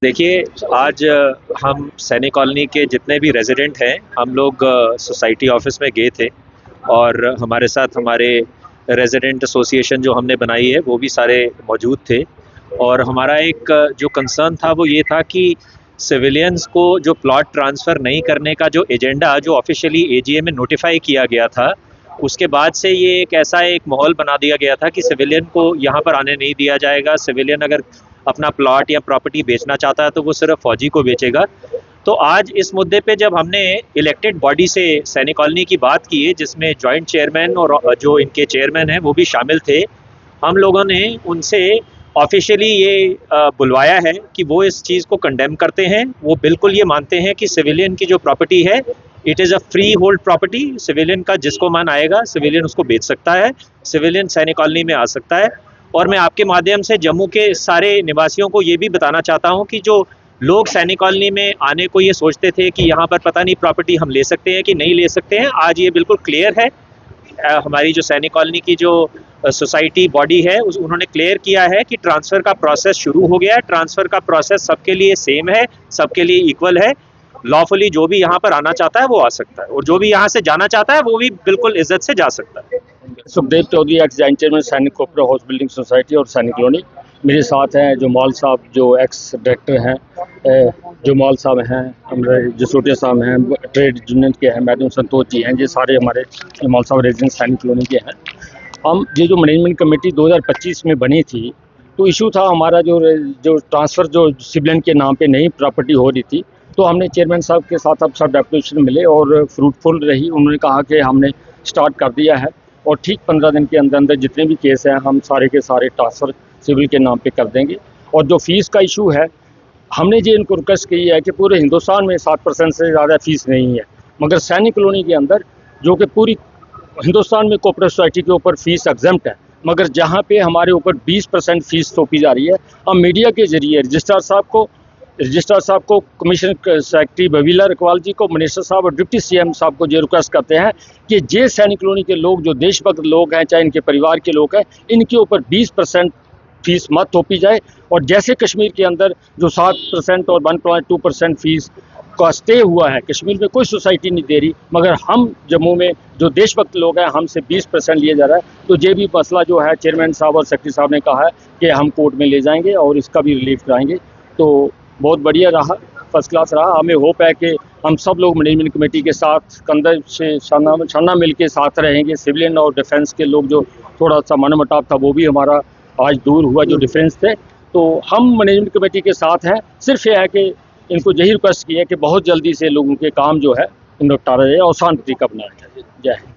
देखिए, आज हम सैनिक कॉलोनी के जितने भी रेजिडेंट हैं, हम लोग सोसाइटी ऑफिस में गए थे और हमारे साथ हमारे रेजिडेंट एसोसिएशन जो हमने बनाई है वो भी सारे मौजूद थे। और हमारा एक जो कंसर्न था वो ये था कि सिविलियंस को जो प्लॉट ट्रांसफ़र नहीं करने का जो एजेंडा जो ऑफिशियली एजीए में नोटिफाई किया गया था, उसके बाद से ये एक ऐसा एक माहौल बना दिया गया था कि सिविलियन को यहाँ पर आने नहीं दिया जाएगा। सिविलियन अगर अपना प्लॉट या प्रॉपर्टी बेचना चाहता है तो वो सिर्फ फौजी को बेचेगा। तो आज इस मुद्दे पे जब हमने इलेक्टेड बॉडी से सैनिक कॉलोनी की बात की है, जिसमें जॉइंट चेयरमैन और जो इनके चेयरमैन हैं वो भी शामिल थे, हम लोगों ने उनसे ऑफिशियली ये बुलवाया है कि वो इस चीज़ को कंडेम करते हैं। वो बिल्कुल ये मानते हैं कि सिविलियन की जो प्रॉपर्टी है it is a free hold property. Civilian का जिसको मन आएगा सिविलियन उसको बेच सकता है, सिविलियन सैनिक कॉलोनी में आ सकता है। और मैं आपके माध्यम से जम्मू के सारे निवासियों को ये भी बताना चाहता हूँ कि जो लोग सैनिक कॉलोनी में आने को ये सोचते थे कि यहाँ पर पता नहीं प्रॉपर्टी हम ले सकते हैं कि नहीं ले सकते हैं, आज ये बिल्कुल क्लियर है। हमारी जो सैनिक कॉलोनी की जो सोसाइटी बॉडी है उन्होंने क्लियर किया है कि ट्रांसफ़र का प्रोसेस शुरू हो गया है। ट्रांसफ़र का प्रोसेस सबके लिए सेम है, सबके लिए इक्वल है। लॉफुली जो भी यहाँ पर आना चाहता है वो आ सकता है और जो भी यहाँ से जाना चाहता है वो भी बिल्कुल इज्जत से जा सकता है। Sukhdev Chaudhary, ex joint chairman Sainik cooperative house building society और सैनिक कॉलोनी। मेरे साथ हैं जमाल साहब जो एक्स डायरेक्टर हैं, जमाल साहब हैं, हमारे जसोटिया साहब हैं, ट्रेड यूनियन के हैं, मैडम संतोष जी हैं, ये सारे हमारे जमाल साहब रेजिडेंट सैनिक कॉलोनी के हैं। हम ये जो मैनेजमेंट कमेटी 2025 में बनी थी तो इशू था हमारा जो ट्रांसफ़र जो सिविलियन के नाम पे नई प्रॉपर्टी हो रही थी, तो हमने चेयरमैन साहब के साथ अब सब डेपुटेशन मिले और फ्रूटफुल रही। उन्होंने कहा कि हमने स्टार्ट कर दिया है और ठीक 15 दिन के अंदर अंदर जितने भी केस हैं हम सारे के सारे ट्रांसफ़र सिविल के नाम पे कर देंगे। और जो फ़ीस का इशू है, हमने ये इनको रिक्वेस्ट की है कि पूरे हिंदुस्तान में 7% से ज़्यादा फ़ीस नहीं है, मगर सैनिक कॉलोनी के अंदर जो कि पूरी हिंदुस्तान में कोऑपरेटिव सोसाइटी के ऊपर फ़ीस एग्जम्प्ट है, मगर जहाँ पे हमारे ऊपर 20% फ़ीस थोपी जा रही है। हम मीडिया के ज़रिए रजिस्ट्रार साहब को, कमिश्नर सेक्रेटरी बवीला रकवाल जी को, मिनिस्टर साहब और डिप्टी सीएम साहब को ये रिक्वेस्ट करते हैं कि जे सैनिक कॉलोनी के लोग जो देशभक्त लोग हैं, चाहे इनके परिवार के लोग हैं, इनके ऊपर 20% फ़ीस मत थोपी जाए। और जैसे कश्मीर के अंदर जो 7% और 1.2% फ़ीस का स्टे हुआ है, कश्मीर में कोई सोसाइटी नहीं दे रही, मगर हम जम्मू में जो देशभक्त लोग हैं हमसे 20% लिया जा रहा है। तो ये भी मसला जो है चेयरमैन साहब और सेक्रेटरी साहब ने कहा है कि हम कोर्ट में ले जाएंगे और इसका भी रिलीफ कराएंगे। तो बहुत बढ़िया रहा, फर्स्ट क्लास रहा। हमें होप है कि हम सब लोग मैनेजमेंट कमेटी के साथ कंधे से शाना मिल के साथ रहेंगे। सिविलियन और डिफेंस के लोग जो थोड़ा सा मनमुटाव था वो भी हमारा आज दूर हुआ, जो डिफरेंस थे। तो हम मैनेजमेंट कमेटी के साथ हैं। सिर्फ ये है कि इनको यही रिक्वेस्ट की है कि बहुत जल्दी से लोगों के काम जो है निपटारा जाए और शांति का बनाया जाए। जय हिंद।